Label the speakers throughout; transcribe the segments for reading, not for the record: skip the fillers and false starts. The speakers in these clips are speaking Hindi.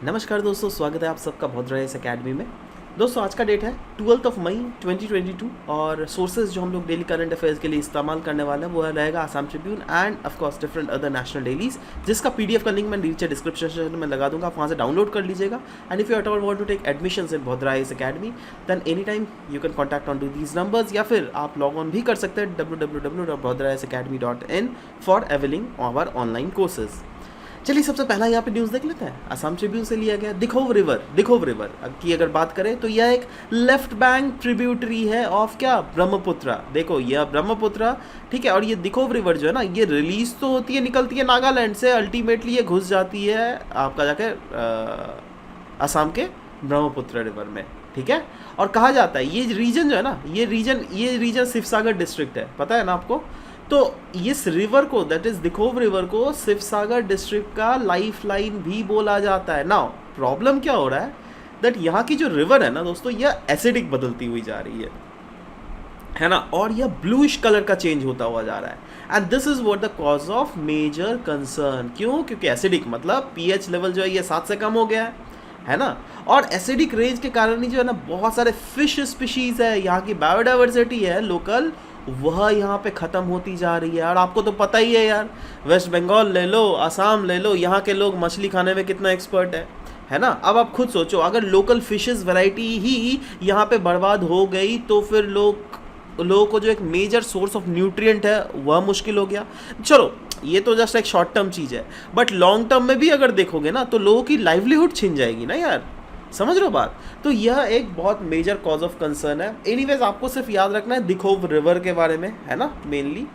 Speaker 1: नमस्कार दोस्तों, स्वागत है आप सबका भद्रा इस अकेडमी में। दोस्तों आज का डेट है 12 मई 2022 और सोर्सेज जो हम लोग डेली करंट अफेयर्स के लिए इस्तेमाल करने वाले हैं वो रहेगा Assam Tribune end of course different other national dailies, जिसका पीडीएफ का लिंक मैं नीचे डिस्क्रिप्शन सेक्शन में लगा दूंगा, आप वहाँ से डाउनलोड कर लीजिएगा। And if you at all want to take admissions in Bhadra is academy then any time you can contact on to these numbers, या फिर आप लॉग ऑन भी कर सकते हैं www.bhadraisacademy.in for availing our online courses. चलिए सबसे पहला यहाँ पे न्यूज़ देख लेते हैं। असम ट्रिब्यून से लिया गया दिखोव रिवर की अगर बात करें तो यह एक लेफ्ट बैंक ट्रिब्यूटरी है ऑफ क्या, ब्रह्मपुत्रा। देखो यह ब्रह्मपुत्रा, ठीक है। और ये दिखोव रिवर जो है ना, ये रिलीज तो होती है, निकलती है नागालैंड से, अल्टीमेटली ये घुस जाती है आपका जाके असम के ब्रह्मपुत्र रिवर में, ठीक है। और कहा जाता है ये रीजन जो है ना, ये रीजन शिवसागर डिस्ट्रिक्ट है, पता है ना आपको। तो इस रिवर को, दैट इज दिखोव रिवर को, शिवसागर डिस्ट्रिक्ट का लाइफ लाइन भी बोला जाता है। नाउ प्रॉब्लम क्या हो रहा है, दैट यहाँ की जो रिवर है ना दोस्तों, यह एसिडिक बदलती हुई जा रही है ना, और यह ब्लूइश कलर का चेंज होता हुआ जा रहा है। And this is what the cause of major concern. क्यों? क्योंकि एसिडिक मतलब पीएच लेवल जो है ये 7 से कम हो गया है ना। और एसिडिक रेंज के कारण ही जो है ना बहुत सारे फिश स्पीशीज है, यहाँ की बायोडाइवर्सिटी है लोकल, वह यहाँ पे ख़त्म होती जा रही है। और आपको तो पता ही है यार, वेस्ट बंगाल ले लो, असम ले लो, यहाँ के लोग मछली खाने में कितना एक्सपर्ट है ना। अब आप खुद सोचो, अगर लोकल फिशेस वैरायटी ही यहाँ पे बर्बाद हो गई तो फिर लोगों को जो एक मेजर सोर्स ऑफ न्यूट्रिएंट है वह मुश्किल हो गया। चलो ये तो जस्ट एक शॉर्ट टर्म चीज़ है, बट लॉन्ग टर्म में भी अगर देखोगे ना तो लोगों की लाइवलीहुड छिन जाएगी ना यार, समझ रहे हो बात। तो यह एक बहुत मेजर कॉज ऑफ कंसर्न है। एनीवेज आपको सिर्फ याद रखना है दिखोव रिवर के बारे में, है ना, मेनली।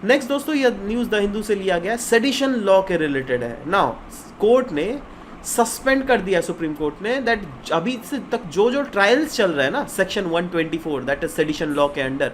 Speaker 1: नेक्स्ट दोस्तों, यह न्यूज़ द हिंदू से लिया गया, सेडिशन लॉ के रिलेटेड है। नाउ कोर्ट ने सस्पेंड कर दिया, सुप्रीम कोर्ट ने, दैट अभी से तक जो ट्रायल्स चल रहे हैं ना section 124 that is sedition law के अंडर,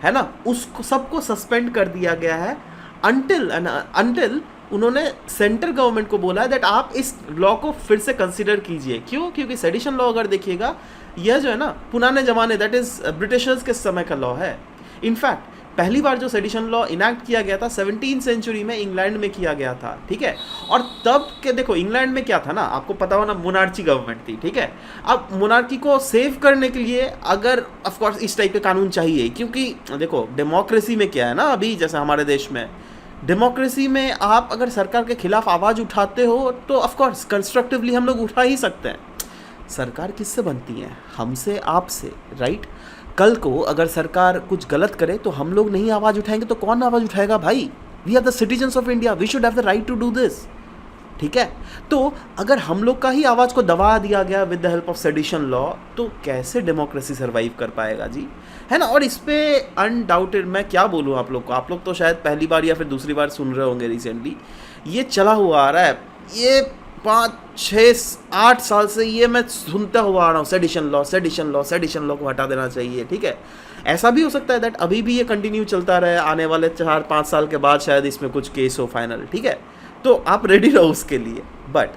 Speaker 1: है ना, उसको सबको सस्पेंड कर दिया गया है अंटिल उन्होंने सेंट्रल गवर्नमेंट को बोला है दैट आप इस लॉ को फिर से कंसीडर कीजिए। क्यों? क्योंकि सेडिशन लॉ अगर देखिएगा, यह जो है ना पुराने ज़माने, दैट इज़ ब्रिटिशर्स के समय का लॉ है। इनफैक्ट पहली बार जो सेडिशन लॉ इनैक्ट किया गया था 17th सेंचुरी में इंग्लैंड में किया गया था, ठीक है। और तब के देखो इंग्लैंड में क्या था ना, आपको पता हो ना, मोनार्ची गवर्नमेंट थी, ठीक है। अब मोनार्की को सेव करने के लिए अगर ऑफ कोर्स इस टाइप के कानून चाहिए, क्योंकि देखो डेमोक्रेसी में क्या है ना, अभी जैसे हमारे देश में डेमोक्रेसी में आप अगर सरकार के खिलाफ आवाज़ उठाते हो तो ऑफ कोर्स कंस्ट्रक्टिवली हम लोग उठा ही सकते हैं। सरकार किससे बनती है? हमसे, आपसे, राइट। कल को अगर सरकार कुछ गलत करे तो हम लोग नहीं आवाज़ उठाएंगे तो कौन आवाज़ उठाएगा भाई? We are the citizens of India, we should have the right to do this, ठीक है। तो अगर हम लोग का ही आवाज़ को दबा दिया गया with the help of sedition law, तो कैसे डेमोक्रेसी सर्वाइव कर पाएगा जी, है ना। और इस पे अनडाउटेड मैं क्या बोलूँ आप लोग को, आप लोग तो शायद पहली बार या फिर दूसरी बार सुन रहे होंगे, रिसेंटली ये चला हुआ आ रहा है, ये 5-6-8 साल से ये मैं सुनता हुआ आ रहा हूँ, सेडिशन लॉ को हटा देना चाहिए, ठीक है। ऐसा भी हो सकता है दैट अभी भी ये कंटिन्यू चलता रहे, आने वाले 4-5 साल के बाद शायद इसमें कुछ केस हो फाइनल, ठीक है। तो आप रेडी रहो उसके लिए। बट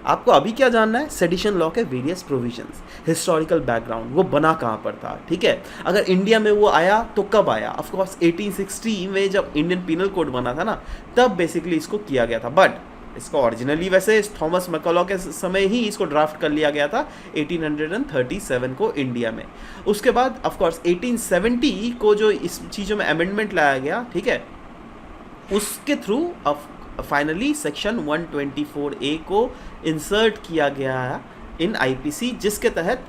Speaker 1: आपको अभी क्या जानना है, सेडिशन लॉ के वेरियस प्रोविजंस, हिस्टोरिकल बैकग्राउंड, वो बना कहाँ पर था, ठीक है। अगर इंडिया में वो आया तो कब आया? ऑफ कोर्स 1860 में जब इंडियन पीनल कोड बना था ना, तब बेसिकली इसको किया गया था। बट इसको ओरिजिनली वैसे थॉमस मैकॉलॉ के समय ही इसको ड्राफ्ट कर लिया गया था 1837 को इंडिया में। उसके बाद ऑफ कोर्स 1870 को जो इस चीज़ों में अमेंडमेंट लाया गया, ठीक है, उसके थ्रू फाइनली सेक्शन 124A को इंसर्ट किया गया है इन आईपीसी, जिसके तहत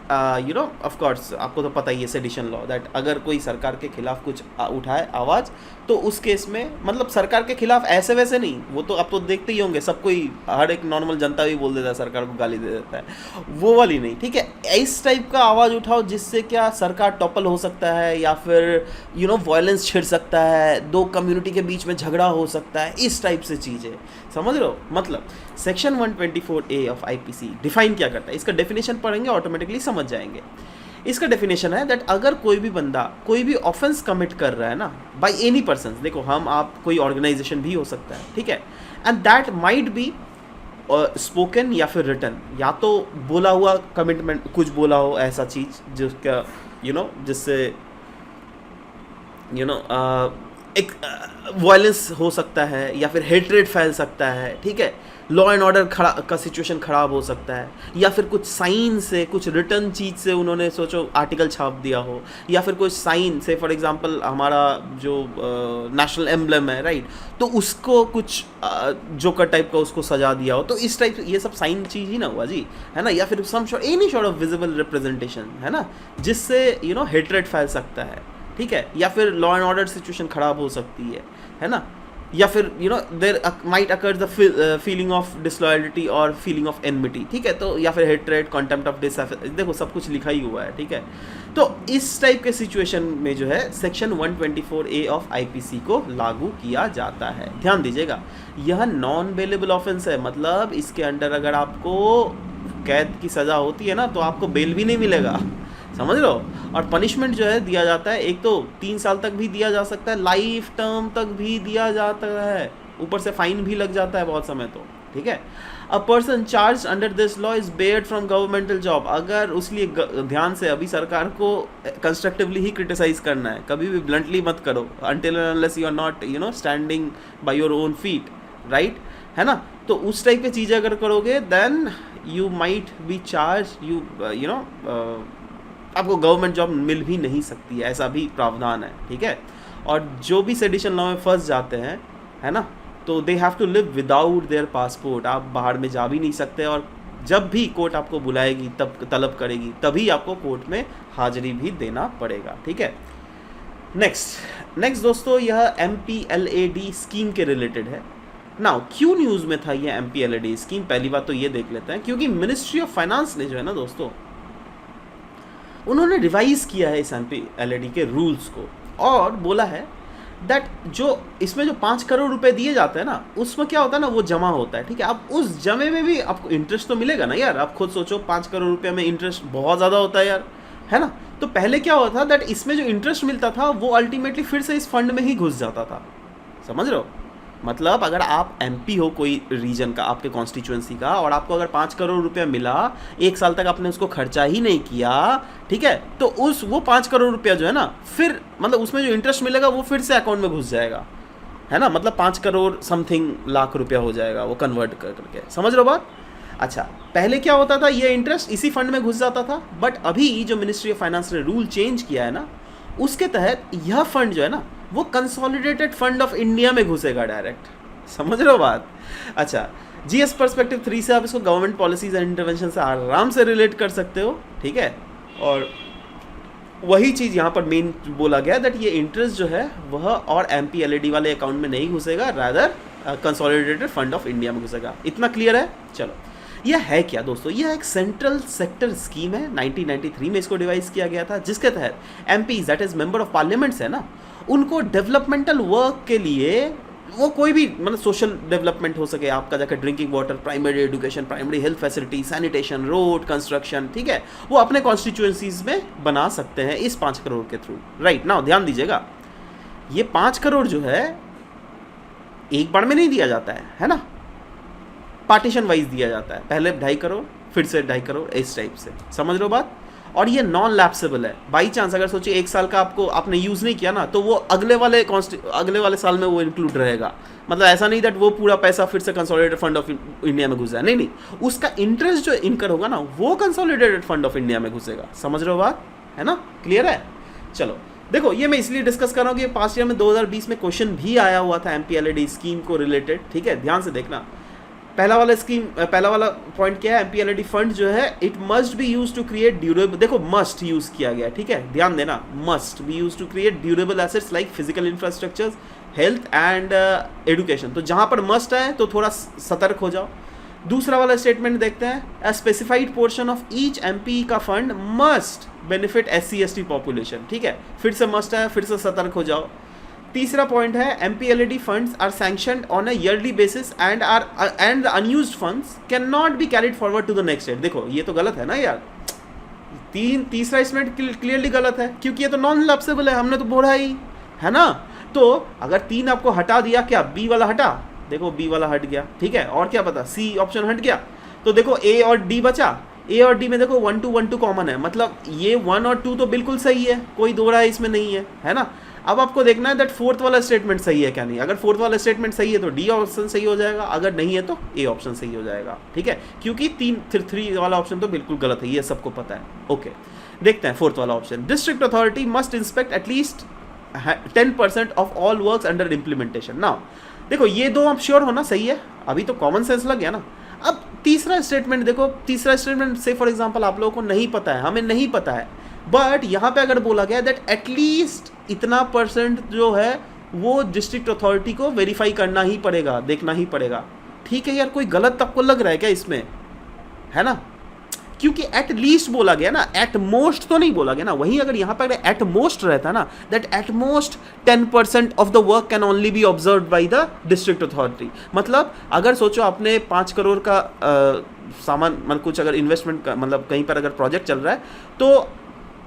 Speaker 1: यू नो ऑफ कोर्स आपको तो पता ही है सेडिशन लॉ, दैट अगर कोई सरकार के खिलाफ कुछ उठाए आवाज़ तो उस केस में, मतलब सरकार के खिलाफ ऐसे वैसे नहीं, वो तो आप तो देखते ही होंगे, सब कोई, हर एक नॉर्मल जनता भी बोल देता है, सरकार को गाली दे देता है, वो वाली नहीं, ठीक है। इस टाइप का आवाज़ उठाओ जिससे क्या सरकार टॉपल हो सकता है, या फिर यू नो वायलेंस छिड़ सकता है, दो कम्युनिटी के बीच में झगड़ा हो सकता है, इस टाइप से चीज़ें, समझ रहे हो। मतलब section 124A of IPC define क्या करता है, इसका डेफिनेशन पढ़ेंगे ऑटोमेटिकली समझ जाएंगे। इसका डेफिनेशन है दैट अगर कोई भी बंदा कोई भी ऑफेंस कमिट कर रहा है ना, बाय एनी पर्सन, देखो हम आप कोई ऑर्गेनाइजेशन भी हो सकता है, ठीक है, and that might be spoken या फिर रिटन, या तो बोला हुआ कमिटमेंट, कुछ बोला हो ऐसा चीज़ जिसका यू नो जिससे यू नो एक वायलेंस हो सकता है या फिर हेट्रेड फैल सकता है, ठीक है, लॉ एंड ऑर्डर खड़ा का सिचुएशन ख़राब हो सकता है, या फिर कुछ साइन से, कुछ रिटर्न चीज़ से उन्होंने सोचो आर्टिकल छाप दिया हो, या फिर कुछ साइन से, फॉर एग्जांपल हमारा जो नेशनल एम्बलम है, राइट, तो उसको कुछ जोकर टाइप का उसको सजा दिया हो, तो इस टाइप ये सब साइन चीज़ ही ना हुआ जी, है ना, या फिर some sort any sort of visible representation, है ना, जिससे हेट्रेड फैल सकता है, ठीक है, या फिर लॉ एंड ऑर्डर सिचुएशन ख़राब हो सकती है ना, या फिर there might occur the feeling of disloyalty और फीलिंग ऑफ एनमिटी, ठीक है, तो या फिर हेट्रेड, कॉन्टेम्प्ट ऑफ देखो सब कुछ लिखा ही हुआ है, ठीक है। तो इस टाइप के सिचुएशन में जो है सेक्शन 124A ऑफ आईपीसी को लागू किया जाता है। ध्यान दीजिएगा, यह नॉन बेलेबल ऑफेंस है, मतलब इसके अंडर अगर आपको कैद की सज़ा होती है ना तो आपको बेल भी नहीं मिलेगा, समझ लो। और पनिशमेंट जो है दिया जाता है, एक तो 3 साल तक भी दिया जा सकता है, लाइफ टर्म तक भी दिया जाता है, ऊपर से फाइन भी लग जाता है बहुत समय तो, ठीक है। A person charge under this law is Baird from governmental job, अगर उसलिए ध्यान से अभी सरकार को कंस्ट्रक्टिवली ही क्रिटिसाइज करना है, कभी भी ब्लंटली मत करो, until unless you are not standing by your own feet, right, है ना। तो उस टाइप की चीज़ें अगर करोगे then you might be charge, आपको गवर्नमेंट जॉब मिल भी नहीं सकती है, ऐसा भी प्रावधान है, ठीक है। और जो भी सेडिशन लॉ में फंस जाते हैं, है ना, तो they have to live without their passport, आप बाहर में जा भी नहीं सकते, और जब भी कोर्ट आपको बुलाएगी, तब तलब करेगी, तभी आपको कोर्ट में हाजिरी भी देना पड़ेगा, ठीक है। नेक्स्ट दोस्तों, यह MPLAD स्कीम के रिलेटेड है। नाउ क्यों न्यूज़ में था ये MPLAD स्कीम, पहली बात तो ये देख लेते हैं, क्योंकि मिनिस्ट्री ऑफ फाइनेंस ने जो है ना दोस्तों, उन्होंने रिवाइज किया है इस MPLAD के रूल्स को, और बोला है दैट जो इसमें जो 5 करोड़ रुपए दिए जाते हैं ना, उसमें क्या होता है ना, वो जमा होता है, ठीक है। अब उस जमे में भी आपको इंटरेस्ट तो मिलेगा ना यार, आप खुद सोचो 5 करोड़ रुपये में इंटरेस्ट बहुत ज़्यादा होता है यार, है ना। तो पहले क्या होता था दैट इसमें जो इंटरेस्ट मिलता था वो अल्टीमेटली फिर से इस फंड में ही घुस जाता था, समझ रहे हो। मतलब अगर आप MP हो कोई रीजन का, आपके कॉन्स्टिट्यूएंसी का, और आपको अगर 5 करोड़ रुपया मिला, 1 साल तक आपने उसको खर्चा ही नहीं किया, ठीक है, तो वो 5 करोड़ रुपया जो है ना, फिर मतलब उसमें जो इंटरेस्ट मिलेगा वो फिर से अकाउंट में घुस जाएगा, है ना, मतलब 5 करोड़ समथिंग लाख रुपया हो जाएगा वो कन्वर्ट करके, समझ लो बात। अच्छा, पहले क्या होता था, ये इंटरेस्ट इसी फंड में घुस जाता था, बट अभी जो मिनिस्ट्री ऑफ फाइनेंस ने रूल चेंज किया है ना, उसके तहत यह फंड जो है ना, वो कंसोलिडेटेड फंड ऑफ इंडिया में घुसेगा डायरेक्ट, समझ रहे हो बात। अच्छा, GS पर्सपेक्टिव 3 से आप इसको गवर्नमेंट पॉलिसीज एंड इंटरवेंशन से आराम से रिलेट कर सकते हो, ठीक है। और वही चीज़ यहाँ पर मेन बोला गया दैट ये इंटरेस्ट जो है वह और MPLAD वाले अकाउंट में नहीं घुसेगा, rather consolidated fund of India में घुसेगा। इतना क्लियर है। चलो, यह है क्या दोस्तों, यह एक सेंट्रल सेक्टर स्कीम है, 1993 में इसको डिवाइस किया गया था, जिसके तहत MPs that is member of parliaments है ना, उनको डेवलपमेंटल वर्क के लिए, वो कोई भी मतलब सोशल डेवलपमेंट हो सके, आपका जाकर drinking water, primary education, primary health facility, sanitation, road construction, ठीक है, वो अपने कॉन्स्टिट्यूएंसीज में बना सकते हैं इस 5 करोड़ के थ्रू, राइट। नाउ ध्यान दीजिएगा, ये 5 करोड़ जो है एक बार में नहीं दिया जाता है ना, पार्टीशन वाइज दिया जाता है, पहले 2.5 करोड़, फिर से 2.5 करोड़, इस टाइप से, समझ लो बात। और ये नॉन लैप्सेबल है, बाई चांस अगर सोचिए 1 साल का आपने यूज़ नहीं किया ना, तो वो अगले वाले साल में वो इंक्लूड रहेगा, मतलब ऐसा नहीं दैट वो पूरा पैसा फिर से कंसोलिडेटेड फंड ऑफ इंडिया में घुस जाए, नहीं, उसका इंटरेस्ट जो इनकर होगा ना, वो कंसोलिडेटेड फंड ऑफ इंडिया में घुसेगा, समझ रहे हो बात, है ना, क्लियर है। चलो देखो, ये मैं इसलिए डिस्कस कर रहा हूँ कि पास्ट ईयर में 2020 में क्वेश्चन भी आया हुआ था MPLAD स्कीम को रिलेटेड, ठीक है, ध्यान से देखना। पहला वाला पॉइंट क्या है, MPLAD फंड जो है it must be use to create durable, देखो मस्ट यूज किया गया, ठीक है, ध्यान देना, must be use to create durable assets like physical infrastructures, health and education. तो जहां पर मस्ट है तो थोड़ा सतर्क हो जाओ। दूसरा वाला स्टेटमेंट देखते हैं, a specified portion of each MP का fund must benefit SC/ST population, ठीक है, फिर से मस्ट है, फिर से सतर्क हो जाओ। तीसरा पॉइंट है, MPLAD funds are sanctioned on a yearly basis and the unused funds can not be carried forward to the next year. देखो ये तो गलत है ना यार, तीसरा स्टेटमेंट क्लियरली गलत है, क्योंकि ये तो नॉन लैप्सेबल है, हमने तो बोला ही है ना। तो अगर 3 आपको हटा दिया, क्या B वाला हटा, देखो B वाला हट गया, ठीक है, और क्या पता C ऑप्शन हट गया, तो देखो A और D बचा। A और D में देखो 1 2 1 2 कॉमन है, मतलब ये 1 और 2 तो बिल्कुल सही है, कोई दो राय इसमें नहीं है ना। अब आपको देखना है दैट फोर्थ वाला स्टेटमेंट सही है क्या नहीं। अगर फोर्थ वाला स्टेटमेंट सही है तो डी ऑप्शन सही हो जाएगा, अगर नहीं है तो ए ऑप्शन सही हो जाएगा, ठीक है, क्योंकि 3 वाला ऑप्शन तो बिल्कुल गलत है, ये सबको पता है। ओके, देखते हैं फोर्थ वाला option. District authority must inspect at least 10% of all works under implementation. Now देखो ये दो आप श्योर होना सही है, अभी तो कॉमन सेंस लग गया ना। अब तीसरा स्टेटमेंट देखो, तीसरा स्टेटमेंट से फॉर एग्जांपल आप लोगों को नहीं पता है, हमें नहीं पता है, बट यहाँ पे अगर बोला गया दैट एटलीस्ट इतना % जो है वो डिस्ट्रिक्ट अथॉरिटी को वेरीफाई करना ही पड़ेगा, देखना ही पड़ेगा। ठीक है यार, कोई गलत आपको लग रहा है क्या इसमें, है ना, क्योंकि एट लीस्ट बोला गया ना, एट मोस्ट तो नहीं बोला गया ना। वहीं अगर यहाँ पर एट मोस्ट रहता ना, that at most 10% of the work can only B observe by the district authority. मतलब अगर सोचो आपने 5 करोड़ का सामान मतलब कुछ अगर इन्वेस्टमेंट का मतलब कहीं पर अगर प्रोजेक्ट चल रहा है, तो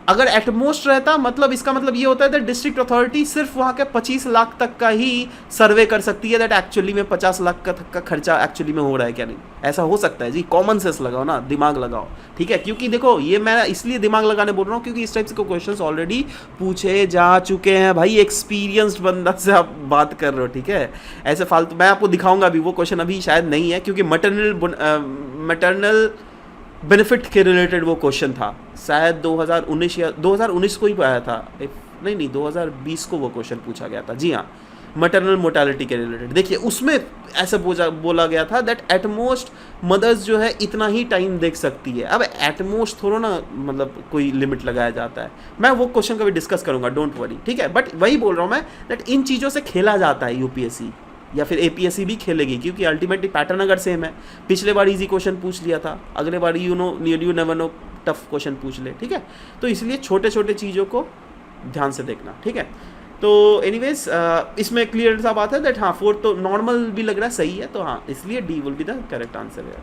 Speaker 1: अगर एट मोस्ट रहता मतलब इसका मतलब ये होता है दैट डिस्ट्रिक्ट अथॉरिटी सिर्फ वहाँ के 25 लाख तक का ही सर्वे कर सकती है, दैट एक्चुअली में 50 लाख का खर्चा एक्चुअली में हो रहा है क्या नहीं। ऐसा हो सकता है जी, कॉमन सेंस लगाओ ना, दिमाग लगाओ, ठीक है। क्योंकि देखो ये मैं इसलिए दिमाग लगाने बोल रहा हूँ क्योंकि इस टाइप से क्वेश्चंस ऑलरेडी पूछे जा चुके हैं भाई, एक्सपीरियंस्ड बंदा से आप बात कर रहे हो, ठीक है। ऐसे फालतू मैं आपको दिखाऊंगा अभी, वो क्वेश्चन अभी शायद नहीं है क्योंकि मैटरनल बेनिफिट के रिलेटेड वो क्वेश्चन था, शायद 2019 या 2019 को ही आया था, नहीं 2020 को वो क्वेश्चन पूछा गया था, जी हाँ, मैटरनल मोर्टेलिटी के रिलेटेड। देखिए उसमें ऐसा बोला गया था दैट एटमोस्ट मदर्स जो है इतना ही टाइम देख सकती है। अब एटमोस्ट थोड़ा ना मतलब कोई लिमिट लगाया जाता है, मैं वो क्वेश्चन कभी डिस्कस करूंगा, डोंट वरी, ठीक है। बट वही बोल रहा हूँ मैं दैट इन चीज़ों से खेला जाता है, यूपीएससी या फिर एपीएससी भी खेलेगी, क्योंकि अल्टीमेटली पैटर्न अगर सेम है, पिछले बार इजी क्वेश्चन पूछ लिया था, अगले बार you never know tough question पूछ ले, ठीक है। तो इसलिए छोटे छोटे चीज़ों को ध्यान से देखना, ठीक है। तो एनीवेज इसमें क्लियर सा बात है दैट हाँ फोर्थ तो नॉर्मल भी लग रहा है सही है, तो हाँ इसलिए D will be the correct answer है।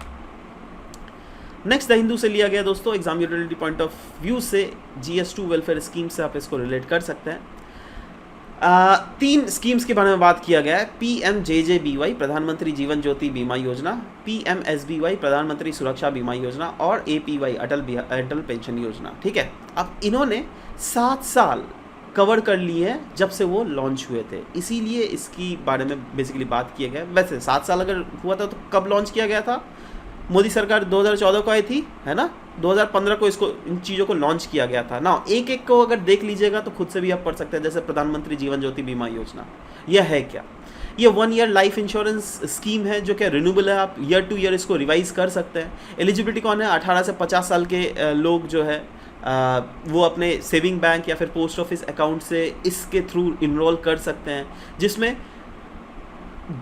Speaker 1: नेक्स्ट द हिंदू से लिया गया दोस्तों, exam utility point of view से GS2 वेलफेयर स्कीम से आप इसको रिलेट कर सकते हैं। 3 स्कीम्स के बारे में बात किया गया है, PMJJBY प्रधानमंत्री जीवन ज्योति बीमा योजना, PMSBY प्रधानमंत्री सुरक्षा बीमा योजना और APY अटल पेंशन योजना, ठीक है। अब इन्होंने 7 साल कवर कर लिए हैं जब से वो लॉन्च हुए थे, इसीलिए इसकी बारे में बेसिकली बात किया गया। वैसे 7 साल अगर हुआ था तो कब लॉन्च किया गया था, मोदी सरकार 2014 को आई थी, है ना, 2015 को इसको इन चीज़ों को लॉन्च किया गया था ना। एक एक को अगर देख लीजिएगा तो खुद से भी आप पढ़ सकते हैं। जैसे प्रधानमंत्री जीवन ज्योति बीमा योजना, यह है क्या, ये 1 ईयर लाइफ इंश्योरेंस स्कीम है जो कि रिन्यूएबल है, आप ईयर टू ईयर इसको रिवाइज कर सकते हैं। एलिजिबिलिटी कौन है, 18 से 50 साल के लोग जो है वो अपने सेविंग बैंक या फिर पोस्ट ऑफिस अकाउंट से इसके थ्रू इनरोल कर सकते हैं, जिसमें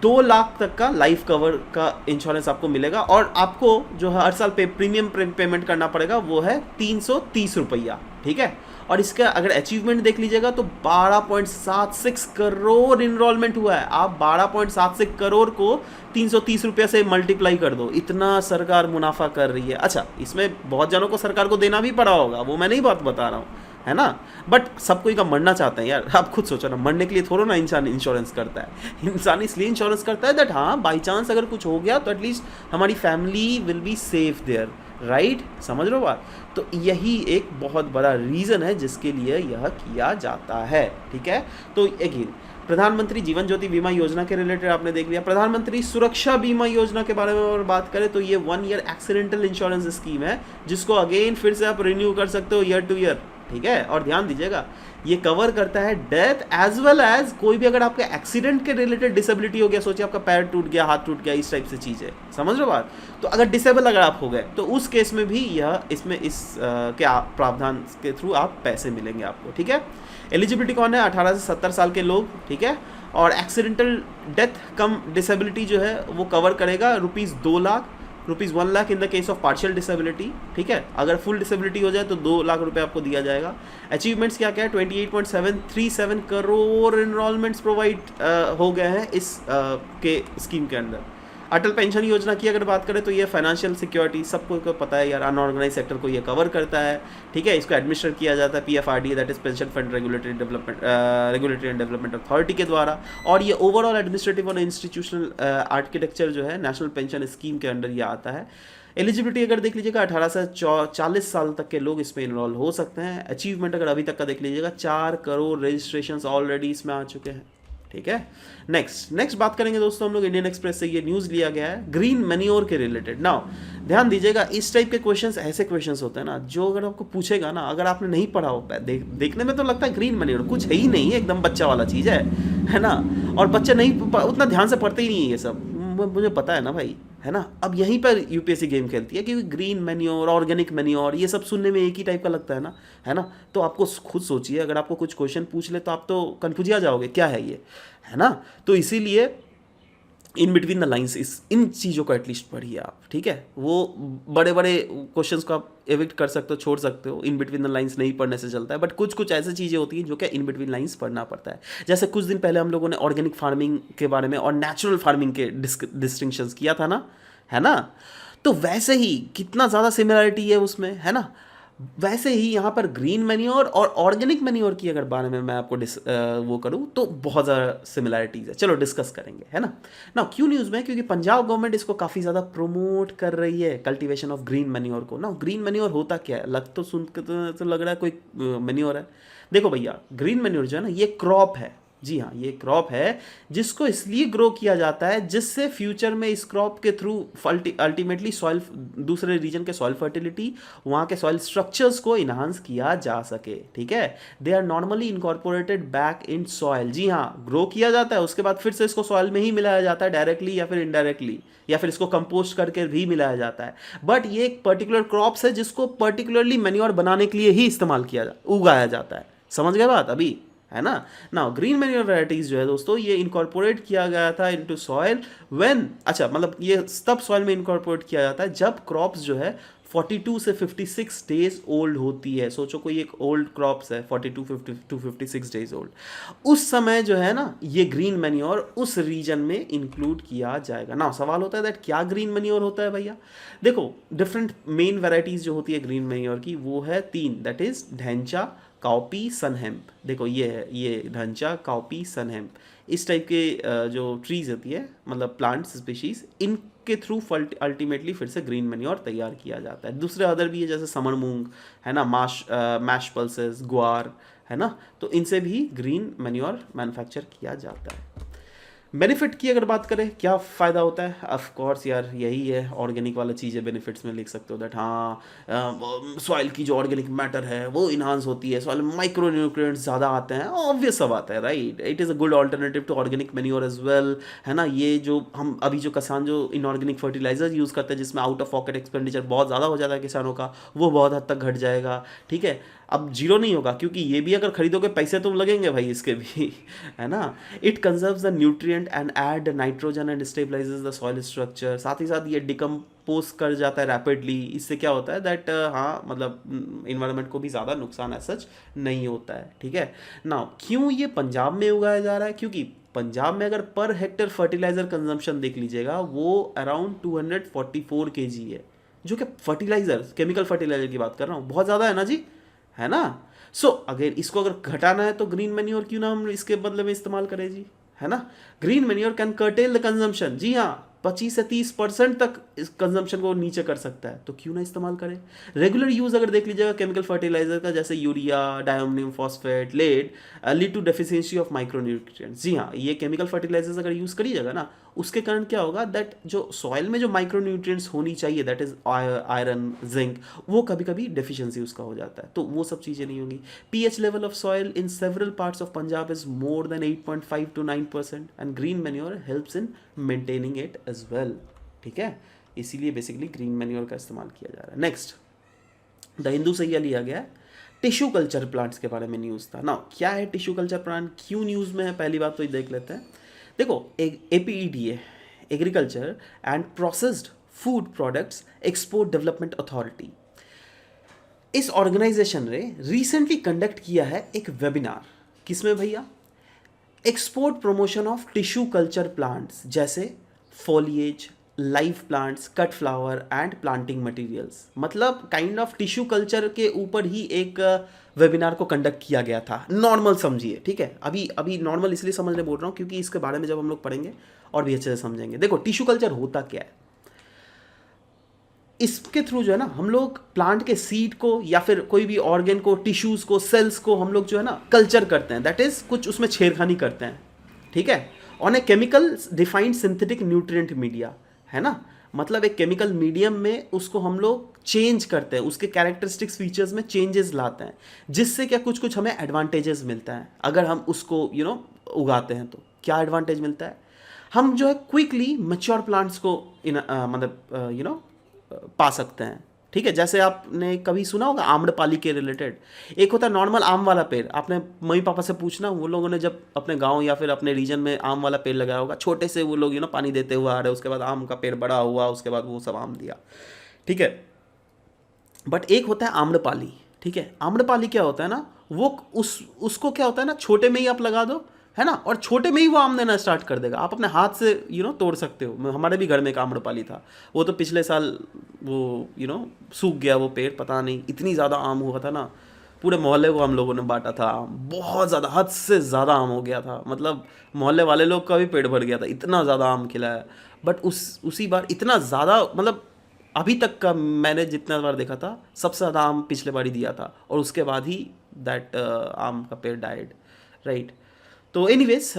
Speaker 1: 2 लाख तक का लाइफ कवर का इंश्योरेंस आपको मिलेगा। और आपको जो है हर साल प्रीमियम पेमेंट करना पड़ेगा, वो है 330 रुपया, ठीक है। और इसका अगर अचीवमेंट देख लीजिएगा तो 12.76 करोड़ इनरोलमेंट हुआ है। आप 12.76 करोड़ को 330 रुपये से मल्टीप्लाई कर दो, इतना सरकार मुनाफा कर रही है। अच्छा, इसमें बहुत जनों को सरकार को देना भी पड़ा होगा, वो मैं नहीं बात बता रहा हूँ, है ना, बट सब कोई का मरना चाहते हैं यार। आप खुद सोचो ना, मरने के लिए थोड़ा ना इंसान इंश्योरेंस करता है। इंसान इसलिए इंश्योरेंस करता है दैट हाँ बाई चांस अगर कुछ हो गया तो एटलीस्ट हमारी family will be safe there, right, समझ लो बात। तो यही एक बहुत बड़ा रीज़न है जिसके लिए यह किया जाता है, ठीक है। तो अगेन प्रधानमंत्री जीवन ज्योति बीमा योजना के रिलेटेड आपने देख लिया। प्रधानमंत्री सुरक्षा बीमा योजना के बारे में और बात करें तो ये 1 ईयर एक्सीडेंटल इंश्योरेंस स्कीम है, जिसको अगेन फिर से आप रिन्यू कर सकते हो ईयर टू ईयर, ठीक है। और ध्यान दीजिएगा ये कवर करता है डेथ एज वेल एज कोई भी अगर आपके एक्सीडेंट के रिलेटेड डिसेबिलिटी हो गया, सोचिए आपका पैर टूट गया, हाथ टूट गया, इस टाइप से चीज़ें, समझ लो बात। तो अगर डिसेबल अगर आप हो गए तो उस केस में भी यह इसमें इस के प्रावधान के थ्रू आप पैसे मिलेंगे आपको, ठीक है। एलिजिबिलिटी कौन है, 18 से 70 साल के लोग, ठीक है। और एक्सीडेंटल डेथ कम डिसेबिलिटी जो है वो कवर करेगा ₹2 lakh, ₹1 lakh in the case of partial disability, ठीक है। अगर फुल डिसेबिलिटी हो जाए तो 2 लाख रुपए आपको दिया जाएगा। अचीवमेंट्स क्या क्या है, 28.737 करोड़ इनरोलमेंट्स प्रोवाइड हो गए हैं इस के स्कीम के अंदर। अटल पेंशन योजना की अगर बात करें तो ये फाइनेंशियल सिक्योरिटी सबको को पता है यार, अनऑर्गेनाइज सेक्टर को ये कवर करता है, ठीक है। इसको एडमिनिस्ट्रेट किया जाता है PFRDA, that is pension fund regulatory and development authority के द्वारा। और ये ओवरऑल एडमिनिस्ट्रेटिव और इंस्टीट्यूशनल आर्किटेक्चर जो है नेशनल पेंशन स्कीम के अंडर ये आता है। एलिजिबिलिटी अगर देख लीजिएगा 18 से 40 साल तक के लोग इसमें इनरोल हो सकते हैं। अचीवमेंट अगर अभी तक का देख लीजिएगा 4 करोड़ रजिस्ट्रेशंस ऑलरेडी इसमें आ चुके हैं। ठीक है, नेक्स्ट बात करेंगे दोस्तों हम लोग इंडियन एक्सप्रेस से ये न्यूज़ लिया गया है ग्रीन मैन्योर के रिलेटेड। नाउ ध्यान दीजिएगा, इस टाइप के क्वेश्चंस ऐसे क्वेश्चंस होते हैं ना जो अगर आपको पूछेगा ना, अगर आपने नहीं पढ़ा हो, देखने में तो लगता है ग्रीन मैन्योर कुछ है ही नहीं है, एकदम बच्चा वाला चीज़ है ना, और बच्चे नहीं उतना ध्यान से पढ़ते ही नहीं है ये सब, मुझे पता है ना भाई, है ना। अब यहीं पर यूपीएससी गेम खेलती है क्योंकि ग्रीन मैन्योर, ऑर्गेनिक मैन्योर, ये सब सुनने में एक ही टाइप का लगता है ना। तो आपको खुद सोचिए, अगर आपको कुछ क्वेश्चन पूछ ले तो आप तो कन्फ्यूज जाओगे क्या है ये, है ना। तो इसीलिए in between the lines in चीज़ों को एटलीस्ट पढ़िए आप, ठीक है। वो बड़े बड़े क्वेश्चंस को आप एविक्ट कर सकते हो, छोड़ सकते हो, इन बिटवीन द लाइंस नहीं पढ़ने से चलता है। बट कुछ कुछ ऐसी चीज़ें होती हैं जो कि इन बिटवीन लाइंस पढ़ना पड़ता है। जैसे कुछ दिन पहले हम लोगों ने ऑर्गेनिक फार्मिंग के बारे में और नेचुरल फार्मिंग के डिस्टिंक्शंस किया था ना, है ना। तो वैसे ही कितना ज़्यादा सिमिलरिटी है उसमें, है ना। वैसे ही यहाँ पर ग्रीन मैन्योर और ऑर्गेनिक मैन्योर की अगर बारे में मैं आपको वो करूँ तो बहुत ज़्यादा सिमिलरिटीज़ है। चलो डिस्कस करेंगे, है ना। ना क्यों न्यूज़ में, क्योंकि पंजाब गवर्नमेंट इसको काफ़ी ज़्यादा प्रमोट कर रही है, कल्टीवेशन ऑफ ग्रीन मैन्योर को ना। ग्रीन मैन्योर होता क्या है, सुन के तो लग रहा है कोई मैन्योर है। देखो भैया, ग्रीन मैन्योर जो है ना, ये क्रॉप है, जी हाँ, ये क्रॉप है जिसको इसलिए ग्रो किया जाता है जिससे फ्यूचर में इस क्रॉप के थ्रू अल्टीमेटली सॉइल, दूसरे रीजन के सॉइल फर्टिलिटी, वहाँ के सॉइल स्ट्रक्चर्स को इन्हांस किया जा सके, ठीक है। They are normally incorporated back in soil, जी हाँ, ग्रो किया जाता है, उसके बाद फिर से इसको सॉइल में ही मिलाया जाता है डायरेक्टली या फिर इनडायरेक्टली, या फिर इसको कंपोस्ट करके भी मिलाया जाता है। बट ये एक पर्टिकुलर क्रॉप्स है जिसको पर्टिकुलरली मैन्योर बनाने के लिए ही इस्तेमाल उगाया जाता है। समझ गए बात अभी, है ना। नाउ ग्रीन मैन्योर वैराइटीज जो है दोस्तों, ये इनकॉर्पोरेट किया गया था इनटू सॉइल व्हेन, अच्छा मतलब ये तब सॉइल में इनकॉर्पोरेट किया जाता है जब क्रॉप्स जो है 42 से 56 डेज ओल्ड होती है। सोचो कोई एक ओल्ड क्रॉप्स है 42 टू 56 डेज ओल्ड, उस समय जो है ना ये ग्रीन मैन्योर उस रीजन में इंक्लूड किया जाएगा ना। सवाल होता है दैट क्या ग्रीन मैन्योर होता है भैया। देखो डिफरेंट मेन वैराइटीज जो होती है ग्रीन मैन्योर की, वो है 3, दैट इज ढैंचा, काउपी, सनहेम्प। देखो ये है, ये ढंचा, काउपी, सनहेम्प, इस टाइप के जो ट्रीज होती है, मतलब प्लांट्स स्पीशीज, इनके थ्रू अल्टीमेटली फिर से ग्रीन मैन्योर तैयार किया जाता है। दूसरे अदर भी है जैसे समर मूंग, है ना, मैश पल्सेस, ग्वार, है ना, तो इनसे भी ग्रीन मैन्योर मैन्युफैक्चर किया जाता है। बेनिफिट की अगर बात करें, क्या फ़ायदा होता है, ऑफ कोर्स यार यही है, ऑर्गेनिक वाला चीज़ है, बेनिफिट्स में लिख सकते हो दैट हाँ, सॉइल की जो ऑर्गेनिक मैटर है वो इन्हांस होती है, सॉइल में माइक्रो न्यूट्रिएंट्स ज़्यादा आते हैं, ऑब्वियस सब आता है, right. It is a good alternative to organic manure as well, है ना। ये जो हम अभी जो किसान जो इनऑर्गेनिक फर्टिलाइजर यूज़ करते हैं जिसमें आउट ऑफ पॉकेट एक्सपेंडिचर बहुत ज़्यादा हो जाता है किसानों का, वो बहुत हद तक घट जाएगा, ठीक है। अब जीरो नहीं होगा क्योंकि ये भी अगर खरीदोगे पैसे तो लगेंगे भाई इसके भी, है ना। It conserves the nutrient and add nitrogen and stabilises the soil structure. साथ ही साथ ये डिकम्पोज कर जाता है रैपिडली। इससे क्या होता है दैट हाँ मतलब इन्वायरमेंट को भी ज़्यादा नुकसान एज सच नहीं होता है, ठीक है ना। क्यों ये पंजाब में उगाया जा रहा है, क्योंकि पंजाब में अगर पर हेक्टर फर्टिलाइजर कंजम्पशन देख लीजिएगा वो अराउंड 244 kg है, जो कि फर्टिलाइजर, केमिकल फर्टिलाइजर की बात कर रहा हूँ, बहुत ज़्यादा है ना जी, है ना। अगर इसको अगर घटाना है तो ग्रीन मैन्योर क्यों ना हम इसके बदले में इस्तेमाल करें जी, है ना। Green manure can curtail the consumption, जी हाँ, 25 से 30% तक इस कंजम्पशन को नीचे कर सकता है, तो क्यों ना इस्तेमाल करें। रेगुलर यूज अगर देख लीजिएगा केमिकल फर्टिलाइजर का, जैसे urea, diammonium phosphate, led, lead to deficiency of micronutrients. जी हाँ, ये केमिकल फर्टिलाइजर्स अगर यूज करिएगा ना, उसके कारण क्या होगा दैट जो सॉइल में जो माइक्रोन्यूट्रिएंट्स होनी चाहिए, दैट इज आयरन, जिंक, वो कभी कभी डेफिशिएंसी उसका हो जाता है, तो वो सब चीज़ें नहीं होंगी। PH level of soil in several parts of Punjab is more than 8.5 to 9% and green manure helps in maintaining it as well, ठीक है। इसीलिए बेसिकली ग्रीन मैन्योर का इस्तेमाल किया जा रहा है। नेक्स्ट, द हिंदू से यह लिया गया टिश्यू कल्चर प्लांट्स के बारे में न्यूज़ था ना। क्या है टिश्यू कल्चर प्लांट, क्यों न्यूज़ में है, पहली बात तो ये देख लेते हैं। देखो एक APEDA, agriculture and processed food products export development authority, इस ऑर्गेनाइजेशन ने रिसेंटली कंडक्ट किया है एक वेबिनार, किसमें भैया, export promotion of tissue culture plants जैसे foliage, live plants, cut flower and planting materials. मतलब काइंड ऑफ टिश्यू कल्चर के ऊपर ही एक वेबिनार को कंडक्ट किया गया था। नॉर्मल समझिए, ठीक है। अभी नॉर्मल इसलिए समझने बोल रहा हूँ क्योंकि इसके बारे में जब हम लोग पढ़ेंगे और भी अच्छे से समझेंगे। देखो टिश्यू कल्चर होता क्या है, इसके थ्रू जो है ना हम लोग प्लांट के सीड को या फिर कोई भी ऑर्गन को, टिश्यूज़ को, सेल्स को हम लोग जो है ना कल्चर करते हैं, दैट इज़ कुछ उसमें छेड़खानी करते हैं, ठीक है, on a chemical defined synthetic nutrient media, है ना, मतलब एक केमिकल मीडियम में उसको हम लोग चेंज करते हैं, उसके कैरेक्टरिस्टिक्स फीचर्स में चेंजेस लाते हैं, जिससे क्या कुछ कुछ हमें एडवांटेजेस मिलता है अगर हम उसको उगाते हैं। तो क्या एडवांटेज मिलता है, हम जो है क्विकली मैच्योर प्लांट्स को मतलब पा सकते हैं, ठीक है। जैसे आपने कभी सुना होगा आम्रपाली के रिलेटेड, एक होता है नॉर्मल आम वाला पेड़, आपने मम्मी पापा से पूछना, वो लोगों ने जब अपने गांव या फिर अपने रीजन में आम वाला पेड़ लगाया होगा, छोटे से वो लोग पानी देते हुए आ रहे, उसके बाद आम का पेड़ बड़ा हुआ, उसके बाद वो सब आम दिया, ठीक है। बट एक होता है आम्रपाली, ठीक है। आम्रपाली क्या होता है ना, वो उसको क्या होता है ना, छोटे में ही आप लगा दो, है ना, और छोटे में ही वो आम देना स्टार्ट कर देगा, आप अपने हाथ से तोड़ सकते हो। हमारे भी घर में एक आम्रपाली था, वो तो पिछले साल वो सूख गया वो पेड़, पता नहीं इतनी ज़्यादा आम हुआ था ना, पूरे मोहल्ले को हम लोगों ने बांटा था आम, बहुत ज़्यादा, हद से ज़्यादा आम हो गया था, मतलब मोहल्ले वाले लोग का भी पेट भर गया था, इतना ज़्यादा आम खिलाया। बट उसी बार इतना ज़्यादा, मतलब अभी तक का मैंने जितना बार देखा था सबसे ज़्यादा आम पिछले बार ही दिया था, और उसके बाद ही दैट आम का पेड़ डाइड, राइट। तो एनीवेज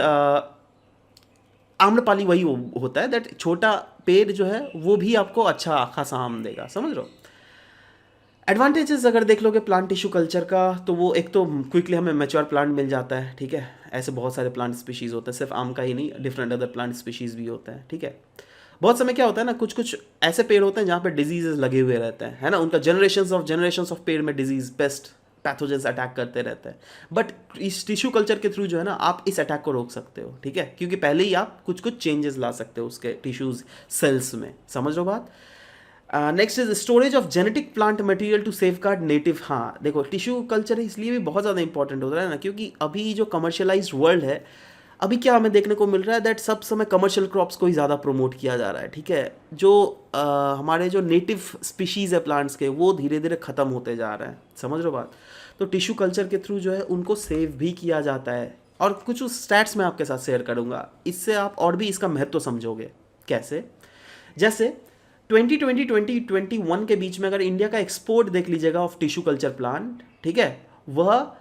Speaker 1: आम्रपाली वही होता है दैट छोटा पेड़ जो है वो भी आपको अच्छा खासा आम देगा, समझ रहे हो। एडवांटेजेस अगर देख लोगे प्लांट टिश्यू कल्चर का, तो वो एक तो क्विकली हमें मैच्योर प्लांट मिल जाता है, ठीक है। ऐसे बहुत सारे प्लांट स्पीशीज़ होते हैं, सिर्फ आम का ही नहीं, डिफरेंट अदर प्लांट स्पीशीज़ भी होते हैं, ठीक है। बहुत समय क्या होता है ना, कुछ कुछ ऐसे पेड़ होते हैं जहाँ पे डिजीजेस लगे हुए रहते हैं, है ना, उनका जनरेशंस ऑफ पेड़ में डिजीज, पेस्ट, पैथोजेंस अटैक करते रहते हैं। बट इस टिश्यू कल्चर के थ्रू जो है ना आप इस अटैक को रोक सकते हो, ठीक है, क्योंकि पहले ही आप कुछ कुछ चेंजेस ला सकते हो उसके टिश्यूज सेल्स में, समझ लो बात। Next is storage of genetic plant material to safeguard native. हाँ देखो, टिश्यू कल्चर इसलिए भी बहुत ज़्यादा इंपॉर्टेंट होता है ना, क्योंकि अभी जो कमर्शियलाइज्ड वर्ल्ड है, अभी क्या हमें देखने को मिल रहा है दैट सब समय कमर्शियल क्रॉप्स को ही ज़्यादा प्रमोट किया जा रहा है, ठीक है। जो हमारे जो नेटिव स्पीशीज़ है प्लांट्स के, वो धीरे धीरे ख़त्म होते जा रहे हैं, समझ लो बात। तो टिश्यू कल्चर के थ्रू जो है उनको सेव भी किया जाता है, और कुछ उस स्टैट्स मैं आपके साथ शेयर करूँगा, इससे आप और भी इसका महत्व समझोगे। कैसे, जैसे 2020-2021 के बीच में अगर इंडिया का एक्सपोर्ट देख लीजिएगा ऑफ टिश्यू कल्चर प्लांट, ठीक है, वह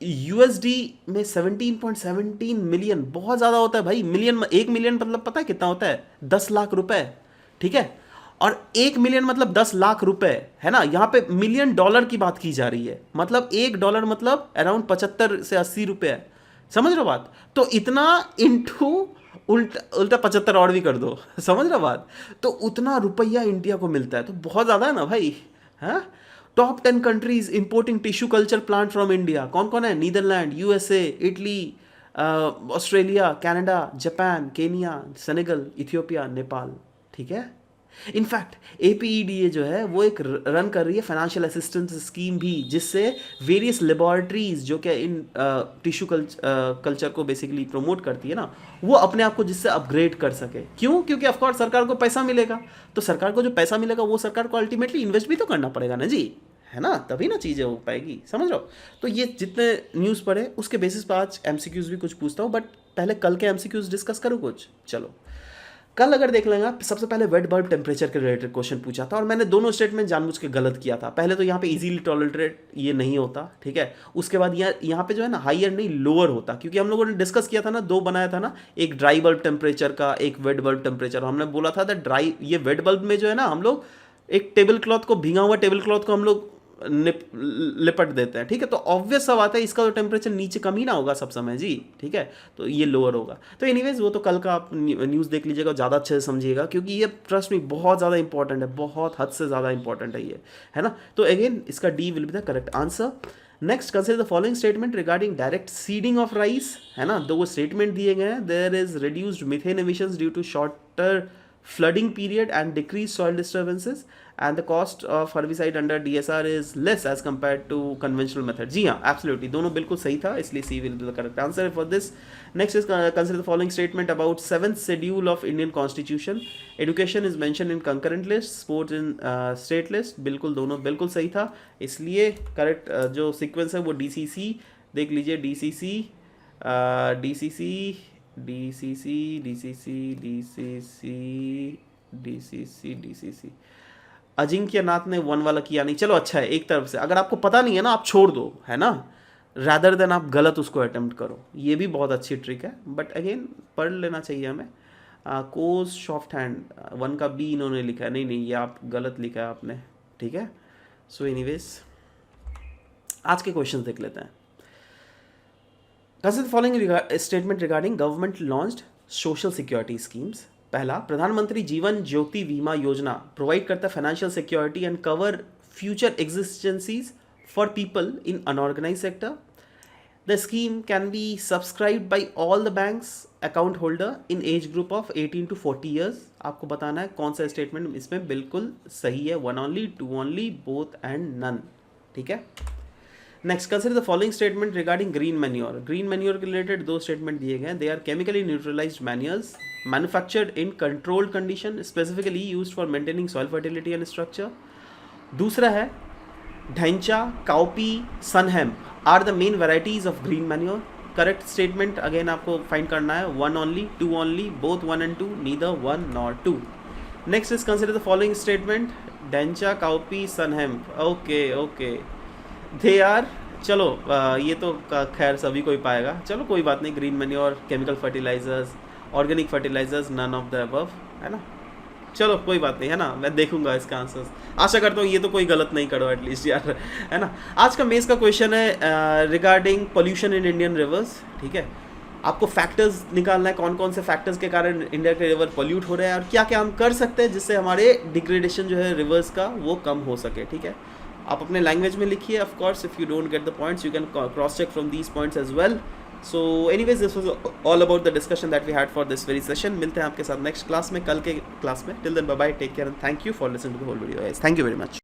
Speaker 1: यूएसडी में 17.17 मिलियन, बहुत ज़्यादा होता है भाई, मिलियन, 1 मिलियन मतलब पता है कितना होता है, 10 लाख रुपए, ठीक है। और 1 मिलियन मतलब 10 लाख रुपए, है ना, यहाँ पे मिलियन डॉलर की बात की जा रही है, मतलब $1 मतलब अराउंड 75 से 80 रुपए है, समझ रहे हो बात। तो इतना इंटू उल्टा उल्टा 75 और भी कर दो समझ रहे हो बात, तो उतना रुपया इंडिया को मिलता है, तो बहुत ज़्यादा है ना भाई, हाँ। Top 10 countries importing tissue culture plant from India कौन कौन है, Netherland, USA, Italy, Australia, Canada, Japan, Kenya, Senegal, Ethiopia, Nepal, ठीक है। इनफैक्ट एपीईडीए जो है वो एक रन कर रही है फाइनेंशियल असिस्टेंस स्कीम भी, जिससे वेरियस लेबोरेटरीज जो कि इन टिश्यू कल्चर को बेसिकली प्रमोट करती है ना, वो अपने आप को जिससे अपग्रेड कर सके। क्यों, क्योंकि ऑफकोर्स सरकार को पैसा मिलेगा, तो सरकार को जो पैसा मिलेगा वो सरकार को अल्टीमेटली इन्वेस्ट भी तो करना पड़ेगा ना जी, है ना, तभी ना चीज़ें हो पाएगी, समझ रहे हो। तो ये जितने न्यूज़ पढ़े उसके बेसिस पर आज एमसीक्यूज़ भी कुछ पूछता हूँ, बट पहले कल के एमसीक्यूज़ डिस्कस करूँ कुछ। चलो, कल अगर देख लेंगे, सबसे पहले वेट बल्ब टेम्परेचर के रिलेटेड क्वेश्चन पूछा था, और मैंने दोनों स्टेटमेंट जानबूझ के गलत किया था। पहले तो यहाँ पे इजीली टॉलरेटेड ये नहीं होता, ठीक है। उसके बाद यहाँ पे जो है ना हायर नहीं लोअर होता, क्योंकि हम लोगों ने डिस्कस किया था ना, दो बनाया था ना, एक ड्राई बल्ब टेम्परेचर का, एक वेट बल्ब टेम्परेचर। हमने बोला था ड्राई, ये वेट बल्ब में जो है ना हम लोग एक टेबल क्लॉथ को, भीगा हुआ टेबल क्लॉथ को हम लोग लिपट देते हैं, ठीक है। तो ऑब्वियस सब आता है, इसका तो टेम्परेचर नीचे कम ही ना होगा सब समय जी, ठीक है, तो ये लोअर होगा। तो एनीवेज वो तो कल का आप न्यूज़ देख लीजिएगा, ज़्यादा अच्छे से समझिएगा, क्योंकि ये ट्रस्ट मी बहुत ज़्यादा इंपॉर्टेंट है, बहुत हद से ज़्यादा इंपॉर्टेंट है ये, है ना। तो अगेन इसका D will be the correct answer. Next, consider the following statement regarding direct seeding of rice, है ना। दो वो स्टेटमेंट दिए गए हैं, there is reduced methane emissions due to shorter flooding period and decreased soil disturbances, and the cost of herbicide under DSR is less as compared to conventional method। जी हाँ, absolutely, दोनों बिल्कुल सही था, इसलिए C will be the correct answer for this। Next is consider the following statement about 7th schedule of Indian Constitution। Education is mentioned in concurrent list, sports in state list। बिल्कुल दोनों बिल्कुल सही था, इसलिए करेक्ट जो सीक्वेंस है वो DCC देख लीजिए, DCC DCC DCC DCC DCC DCC DCC अजिंक्यनाथ ने 1 वाला किया नहीं, चलो अच्छा है एक तरफ से, अगर आपको पता नहीं है ना आप छोड़ दो, है ना, रैदर देन आप गलत उसको अटेम्प्ट करो, ये भी बहुत अच्छी ट्रिक है, बट अगेन पढ़ लेना चाहिए हमें। कोज सॉफ्ट हैंड 1 का बी इन्होंने लिखा है, नहीं नहीं ये आप गलत लिखा है आपने, ठीक है। सो एनीवेज आज के क्वेश्चन देख लेते हैं। Consider following statement regarding government launched social security schemes. पहला, प्रधानमंत्री जीवन ज्योति बीमा योजना प्रोवाइड करता है financial security and cover future exigencies for people in unorganised sector. The scheme can be subscribed by all the banks account holder in age group of 18 to 40 years. आपको बताना है कौन सा स्टेटमेंट इसमें बिल्कुल सही है, 1 only, 2 only, both and none, ठीक है। Next, consider the following statement regarding green manure. Green manure के रिलेटेड 2 स्टेटमेंट दिए गए हैं। They are chemically neutralised manures manufactured in controlled condition specifically used for maintaining soil fertility and structure. दूसरा है dhaincha, cowpea, sunhemp are the main varieties of green manure. Correct statement again आपको फाइंड करना है, 1 only, 2 only, both 1 and 2, neither 1 nor 2. Next is consider the following statement, dhaincha, cowpea, sunhemp, okay they are, चलो ये तो खैर सभी को ही पाएगा, चलो कोई बात नहीं, green manure, chemical fertilisers, organic fertilisers, none of the above, है ना, चलो कोई बात नहीं, है ना, मैं देखूंगा इसका आंसर्स, आशा करता हूँ ये तो कोई गलत नहीं करो एटलीस्ट यार, है ना। आज का मेंस का क्वेश्चन है regarding pollution in Indian reverse, ठीक है। आपको फैक्टर्स निकालना है, कौन कौन से फैक्टर्स के कारण इंडिया के रिवर पोल्यूट हो रहे हैं और क्या क्या हम कर सकते हैं जिससे हमारे डिग्रेडेशन जो है रिवर्स का वो कम हो सके, ठीक है। आप अपने लैंग्वेज में लिखिए, of course if you don't get the points you can cross check from these points as well. So anyways this was all about the discussion that we had for this very session. मिलते हैं आपके साथ नेक्स्ट क्लास में, कल के क्लास में। Till then bye bye, take care and thank you for listening to the whole video guys, thank you very much.